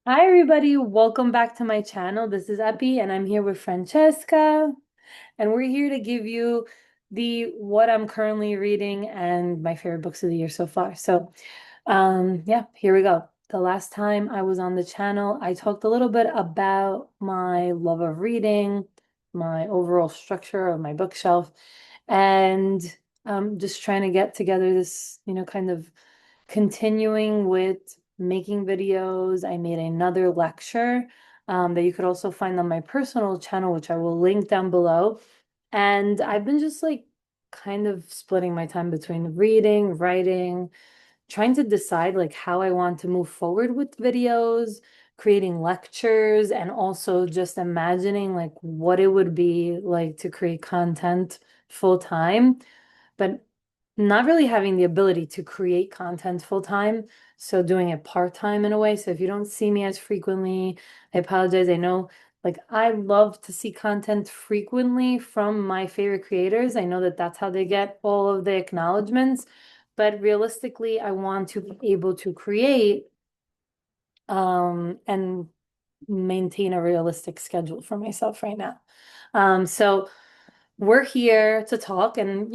Hi, everybody. Welcome back to my channel. This is Epi, and I'm here with Francesca. And we're here to give you the what I'm currently reading and my favorite books of the year so far. Yeah, here we go. The last time I was on the channel, I talked a little bit about my love of reading, my overall structure of my bookshelf, and just trying to get together this, kind of continuing with making videos. I made another lecture that you could also find on my personal channel, which I will link down below. And I've been just like kind of splitting my time between reading, writing, trying to decide like how I want to move forward with videos, creating lectures, and also just imagining like what it would be like to create content full time, but not really having the ability to create content full time. So doing it part time in a way. So if you don't see me as frequently, I apologize. I know like I love to see content frequently from my favorite creators. I know that that's how they get all of the acknowledgments. But realistically, I want to be able to create and maintain a realistic schedule for myself right now. So we're here to talk, and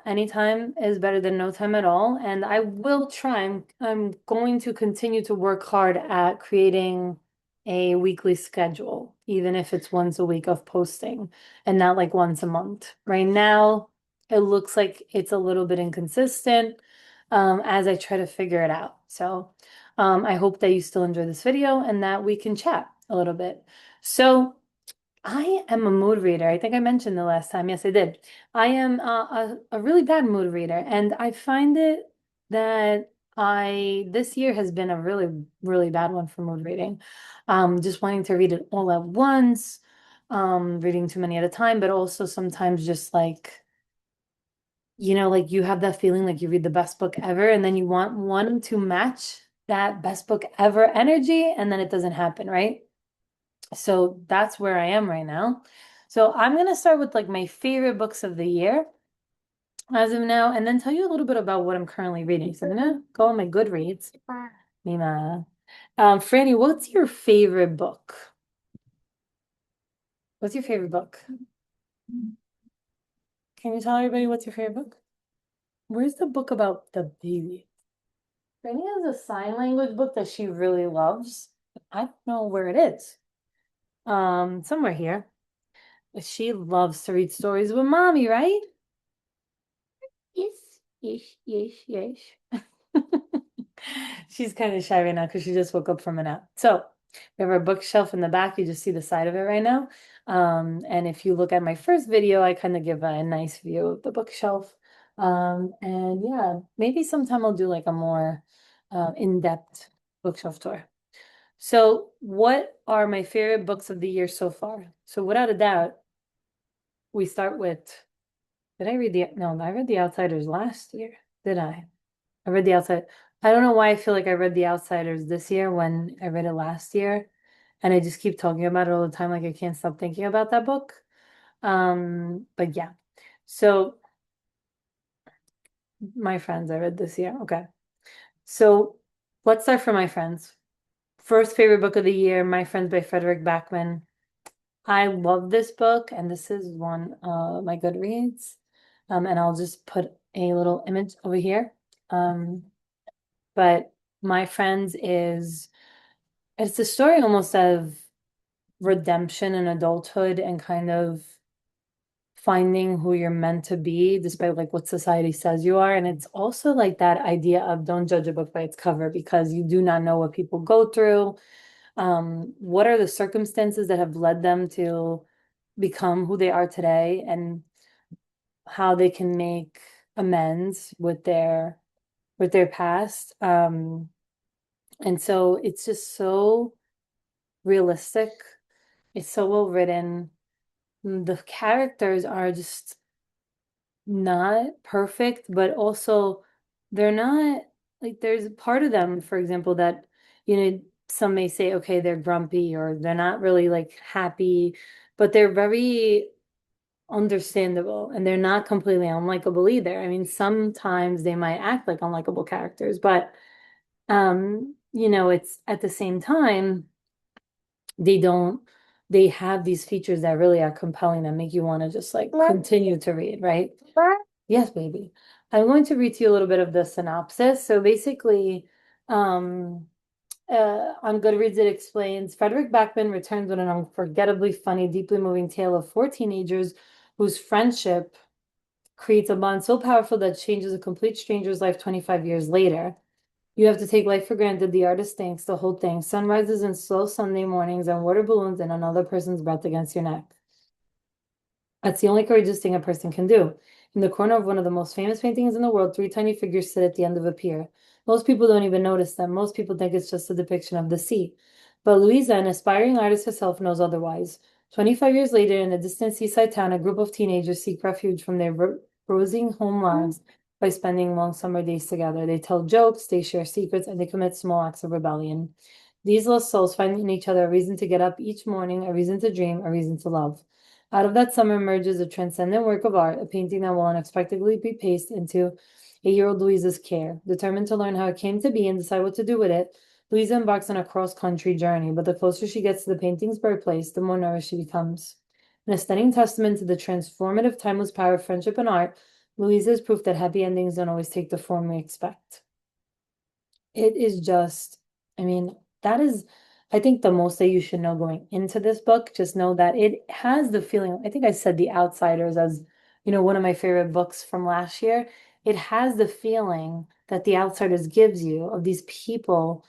anytime is better than no time at all. And I will try. I'm going to continue to work hard at creating a weekly schedule, even if it's once a week of posting and not like once a month. Right now, it looks like it's a little bit inconsistent, as I try to figure it out. I hope that you still enjoy this video and that we can chat a little bit. So, I am a mood reader. I think I mentioned the last time. Yes, I did. I am a really bad mood reader, and I find it that this year has been a really, really bad one for mood reading. Just wanting to read it all at once, reading too many at a time, but also sometimes just like, like you have that feeling like you read the best book ever, and then you want one to match that best book ever energy, and then it doesn't happen, right? So that's where I am right now. So I'm going to start with like my favorite books of the year as of now, and then tell you a little bit about what I'm currently reading. So I'm going to go on my Goodreads. Mima. Franny, what's your favorite book? What's your favorite book? Can you tell everybody what's your favorite book? Where's the book about the baby? Franny has a sign language book that she really loves. I don't know where it is. Somewhere here. She loves to read stories with mommy, right? Yes, yes, yes, yes. She's kind of shy right now because she just woke up from a nap. So we have our bookshelf in the back. You just see the side of it right now. And if you look at my first video, I kind of give a nice view of the bookshelf. And yeah, maybe sometime I'll do like a more in-depth bookshelf tour. So, what are my favorite books of the year so far? So, without a doubt, we start with, did I read no, I read The Outsiders last year. Did I? I read The Outside. I don't know why I feel like I read The Outsiders this year when I read it last year. And I just keep talking about it all the time. Like I can't stop thinking about that book. But yeah. So My Friends I read this year. Okay. So let's start from My Friends. First favorite book of the year, My Friends by Frederick Backman. I love this book, and this is one of my Goodreads. And I'll just put a little image over here. Um, but My Friends is it's the story almost of redemption and adulthood and kind of finding who you're meant to be despite like what society says you are. And it's also like that idea of don't judge a book by its cover because you do not know what people go through. What are the circumstances that have led them to become who they are today and how they can make amends with their past. And so it's just so realistic. It's so well written. The characters are just not perfect, but also they're not like there's a part of them, for example, that, some may say, okay, they're grumpy or they're not really like happy, but they're very understandable and they're not completely unlikable either. I mean, sometimes they might act like unlikable characters, but it's at the same time. they don't, they have these features that really are compelling that make you want to just like continue to read, right? Yes, baby. I'm going to read to you a little bit of the synopsis. So basically, um, on Goodreads, it explains Frederick Backman returns with an unforgettably funny, deeply moving tale of four teenagers whose friendship creates a bond so powerful that changes a complete stranger's life 25 years later. You have to take life for granted. The artist thinks the whole thing. Sunrises and slow Sunday mornings and water balloons and another person's breath against your neck. That's the only courageous thing a person can do. In the corner of one of the most famous paintings in the world, three tiny figures sit at the end of a pier. Most people don't even notice them. Most people think it's just a depiction of the sea. But Louisa, an aspiring artist herself, knows otherwise. 25 years later, in a distant seaside town, a group of teenagers seek refuge from their bruising home lives by spending long summer days together. They tell jokes, they share secrets, and they commit small acts of rebellion. These lost souls find in each other a reason to get up each morning, a reason to dream, a reason to love. Out of that summer emerges a transcendent work of art, a painting that will unexpectedly be placed into 8-year-old Louisa's care. Determined to learn how it came to be and decide what to do with it, Louisa embarks on a cross-country journey, but the closer she gets to the painting's birthplace, the more nourished she becomes. An a stunning testament to the transformative, timeless power of friendship and art, Louisa is proof that happy endings don't always take the form we expect. It is just, I mean, that is, I think the most that you should know going into this book. Just know that it has the feeling, I think I said The Outsiders as, one of my favorite books from last year. It has the feeling that The Outsiders gives you of these people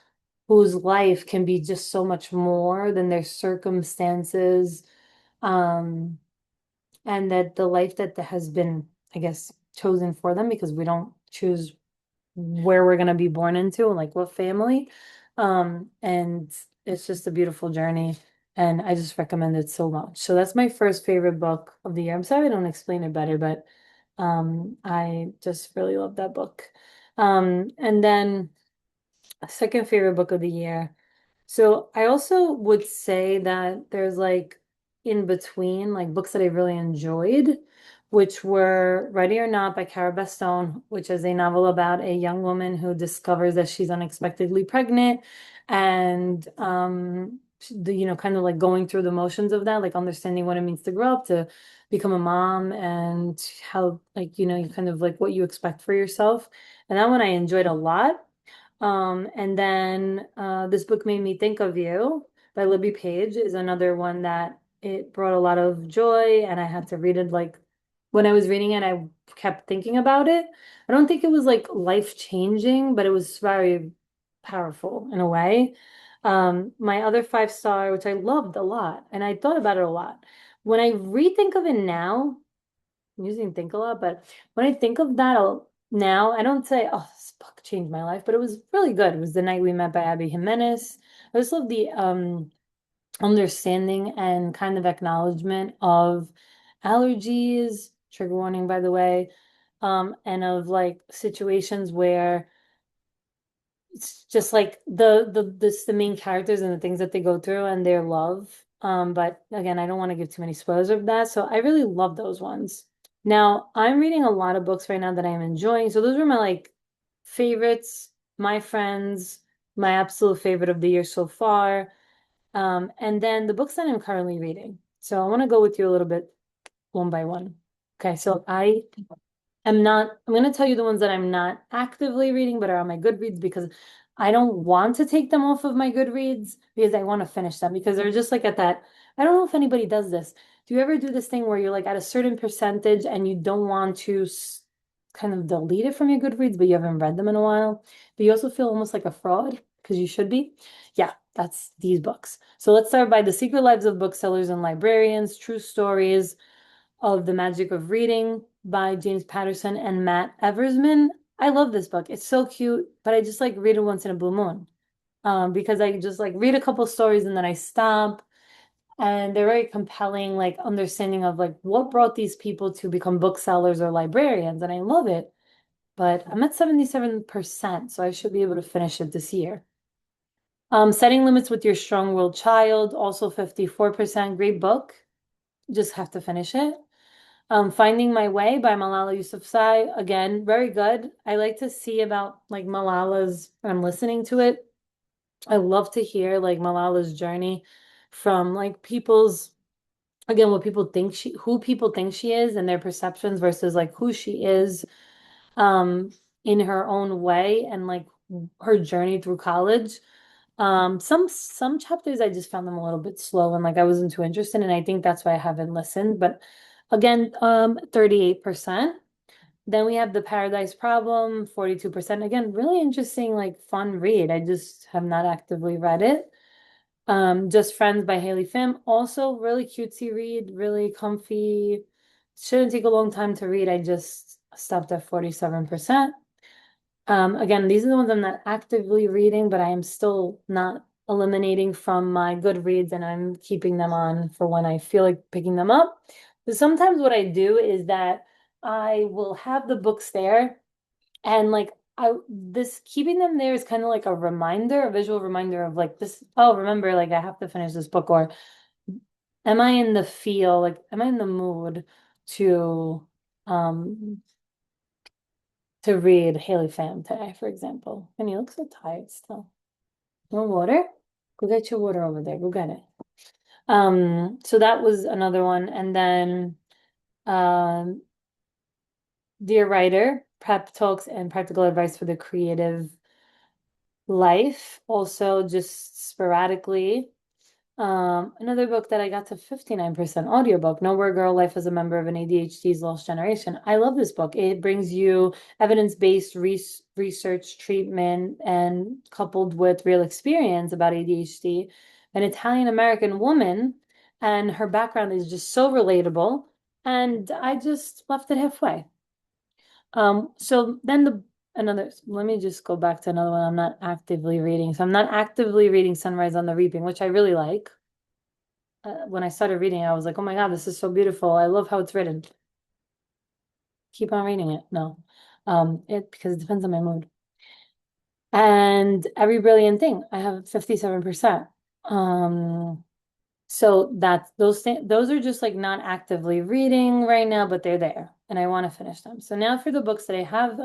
whose life can be just so much more than their circumstances. Um, and that the life that has been, I guess, chosen for them because we don't choose where we're going to be born into and like what family. And it's just a beautiful journey. And I just recommend it so much. So that's my first favorite book of the year. I'm sorry I don't explain it better, but I just really love that book. And then a second favorite book of the year. So I also would say that there's like in between, like books that I really enjoyed, which were Ready or Not by Cara Bastone, which is a novel about a young woman who discovers that she's unexpectedly pregnant and kind of like going through the motions of that, like understanding what it means to grow up, to become a mom and how like, you kind of like what you expect for yourself. And that one I enjoyed a lot. And then This Book Made Me Think of You by Libby Page is another one that it brought a lot of joy, and I had to read it like when I was reading it, I kept thinking about it. I don't think it was like life-changing, but it was very powerful in a way. My other 5 star, which I loved a lot, and I thought about it a lot. When I rethink of it now, I'm using think a lot, but when I think of that now, I don't say, oh, this book changed my life, but it was really good. It was The Night We Met by Abby Jimenez. I just love the understanding and kind of acknowledgement of allergies, trigger warning, by the way, and of like situations where it's just like the main characters and the things that they go through and their love. But again, I don't want to give too many spoilers of that. So I really love those ones. Now, I'm reading a lot of books right now that I'm enjoying. So those were my like favorites, my friends, my absolute favorite of the year so far. And then the books that I'm currently reading. So I want to go with you a little bit one by one. Okay, so I'm going to tell you the ones that I'm not actively reading, but are on my Goodreads because I don't want to take them off of my Goodreads because I want to finish them because they're just like at that. I don't know if anybody does this. Do you ever do this thing where you're like at a certain percentage and you don't want to kind of delete it from your Goodreads, but you haven't read them in a while, but you also feel almost like a fraud because you should be? Yeah, that's these books. So let's start by The Secret Lives of Booksellers and Librarians, True Stories of the Magic of Reading by James Patterson and Matt Eversman. I love this book. It's so cute, but I just like read it once in a blue moon. Because I just like read a couple stories and then I stop. And they're very compelling, like understanding of like what brought these people to become booksellers or librarians. And I love it. But I'm at 77%, so I should be able to finish it this year. Setting Limits with Your Strong-Willed Child, also 54%. Great book. Just have to finish it. Finding My Way by Malala Yousafzai. Again, very good. I like to see about like Malala's, I'm listening to it. I love to hear like Malala's journey from like people's, again, what people think who people think she is and their perceptions versus like who she is um in her own way and like her journey through college. Some chapters I just found them a little bit slow and like I wasn't too interested, and I think that's why I haven't listened. But again, 38%. Then we have The Paradise Problem, 42%. Again, really interesting, like fun read. I just have not actively read it. Just Friends by Haley Pham, also really cutesy read, really comfy. Shouldn't take a long time to read. I just stopped at 47%. Again, these are the ones I'm not actively reading, but I am still not eliminating from my Goodreads, and I'm keeping them on for when I feel like picking them up. But sometimes what I do is that I will have the books there, and like I this keeping them there is kind of like a reminder, a visual reminder of like this, oh, remember, like I have to finish this book, or am I in the feel, like am I in the mood to um to read Haley Pham today, for example. And you look so tired still. You want water? Go get your water over there. Go get it. So that was another one. And then um Dear Writer, Prep Talks and Practical Advice for the Creative Life. Also just sporadically. Another book that I got to 59% audiobook, Nowhere Girl, Life as a Member of an ADHD's Lost Generation. I love this book. It brings you evidence-based research, treatment, and coupled with real experience about ADHD. An Italian-American woman, and her background is just so relatable. And I just left it halfway. So then let me just go back to another one I'm not actively reading. So I'm not actively reading Sunrise on the Reaping, which I really like. When I started reading, I was like, oh my God, this is so beautiful. I love how it's written. Keep on reading it. No. Because it depends on my mood. And Every Brilliant Thing, I have 57%. So that's those are just like not actively reading right now, but they're there and I want to finish them. So now for the books that I have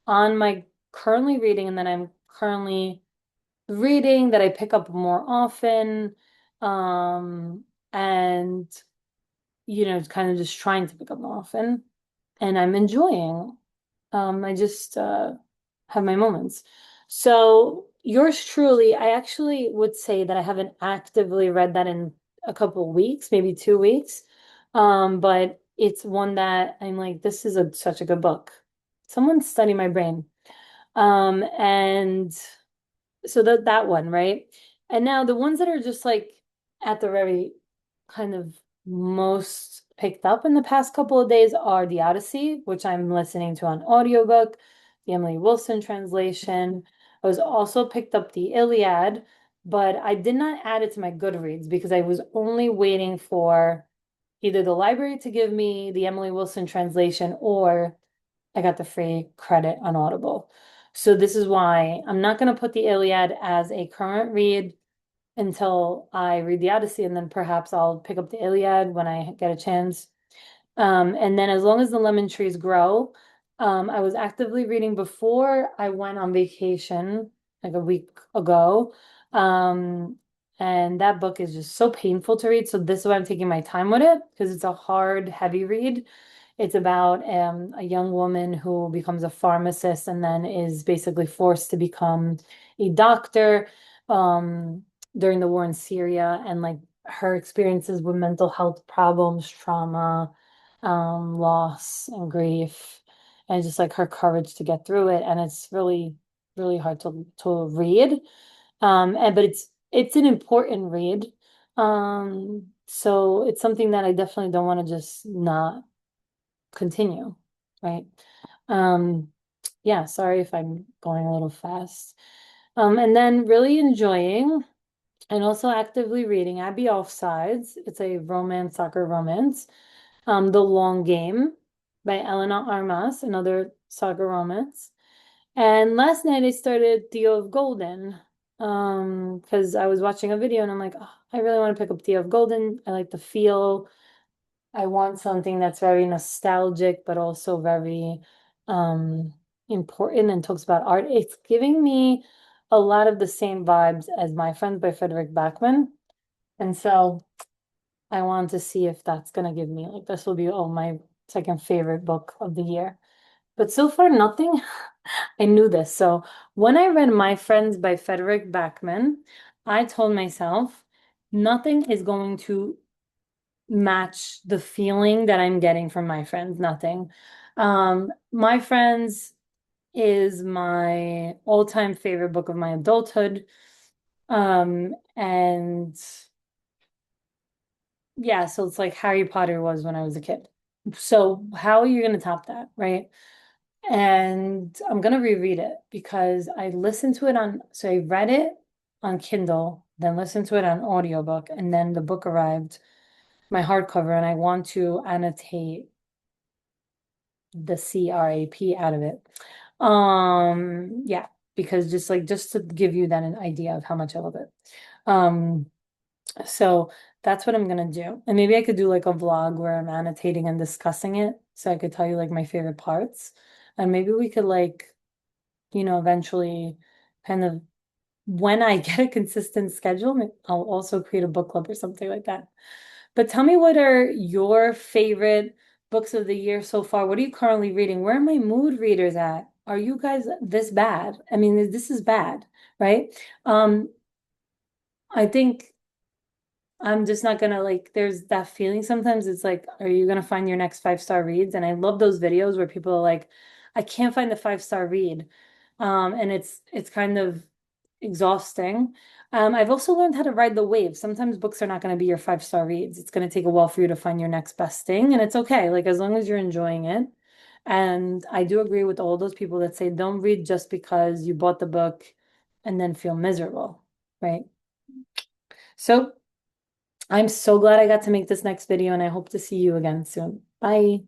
on my currently reading and that I'm currently reading that I pick up more often. And kind of just trying to pick up more often. And I'm enjoying. I just have my moments. So yours truly, I actually would say that I haven't actively read that in a couple of weeks, maybe 2 weeks. But it's one that I'm like, this is such a good book. Someone study my brain. And so that one, right? And now the ones that are just like at the very kind of most picked up in the past couple of days are The Odyssey, which I'm listening to on audiobook, the Emily Wilson translation. I was also picked up the Iliad, but I did not add it to my Goodreads because I was only waiting for either the library to give me the Emily Wilson translation or I got the free credit on Audible. So this is why I'm not going to put the Iliad as a current read until I read the Odyssey, and then perhaps I'll pick up the Iliad when I get a chance. And then as long as the lemon trees grow, I was actively reading before I went on vacation like a week ago. Um, and that book is just so painful to read. So this is why I'm taking my time with it because it's a hard, heavy read. It's about a young woman who becomes a pharmacist and then is basically forced to become a doctor during the war in Syria, and like her experiences with mental health problems, trauma, loss, and grief, and just like her courage to get through it. And it's really, really hard to read. But it's an important read. So it's something that I definitely don't want to just not continue, right? Um, yeah, sorry if I'm going a little fast. And then really enjoying and also actively reading Abby Offsides. It's a romance, soccer romance. The Long Game by Elena Armas, another soccer romance. And last night I started Theo of Golden. Because I was watching a video and I'm like, oh, I really want to pick up Theo of Golden. I like the feel. I want something that's very nostalgic, but also very um important and talks about art. It's giving me a lot of the same vibes as My Friends by Frederick Backman. And so I want to see if that's gonna give me like this will be my second favorite book of the year. But so far, nothing. I knew this. So when I read My Friends by Frederick Backman, I told myself nothing is going to match the feeling that I'm getting from My Friends. Nothing. My Friends is my all-time favorite book of my adulthood. And yeah, so it's like Harry Potter was when I was a kid. So how are you going to top that, right? And I'm gonna reread it because I listened to it so I read it on Kindle, then listened to it on audiobook, and then the book arrived, my hardcover, and I want to annotate the CRAP out of it. Yeah, because just to give you then an idea of how much I love it. Um, so that's what I'm gonna do. And maybe I could do like a vlog where I'm annotating and discussing it so I could tell you like my favorite parts. And maybe we could like eventually kind of when I get a consistent schedule, I'll also create a book club or something like that. But tell me, what are your favorite books of the year so far? What are you currently reading? Where are my mood readers at? Are you guys this bad? I mean, this is bad, right? Um, I think I'm just not gonna like, there's that feeling sometimes it's like, are you gonna find your next 5-star reads? And I love those videos where people are like, I can't find the 5-star read. And it's kind of exhausting. I've also learned how to ride the wave. Sometimes books are not going to be your 5-star reads. It's going to take a while for you to find your next best thing, and it's okay. Like as long as you're enjoying it. And I do agree with all those people that say don't read just because you bought the book and then feel miserable, right? So I'm so glad I got to make this next video, and I hope to see you again soon. Bye.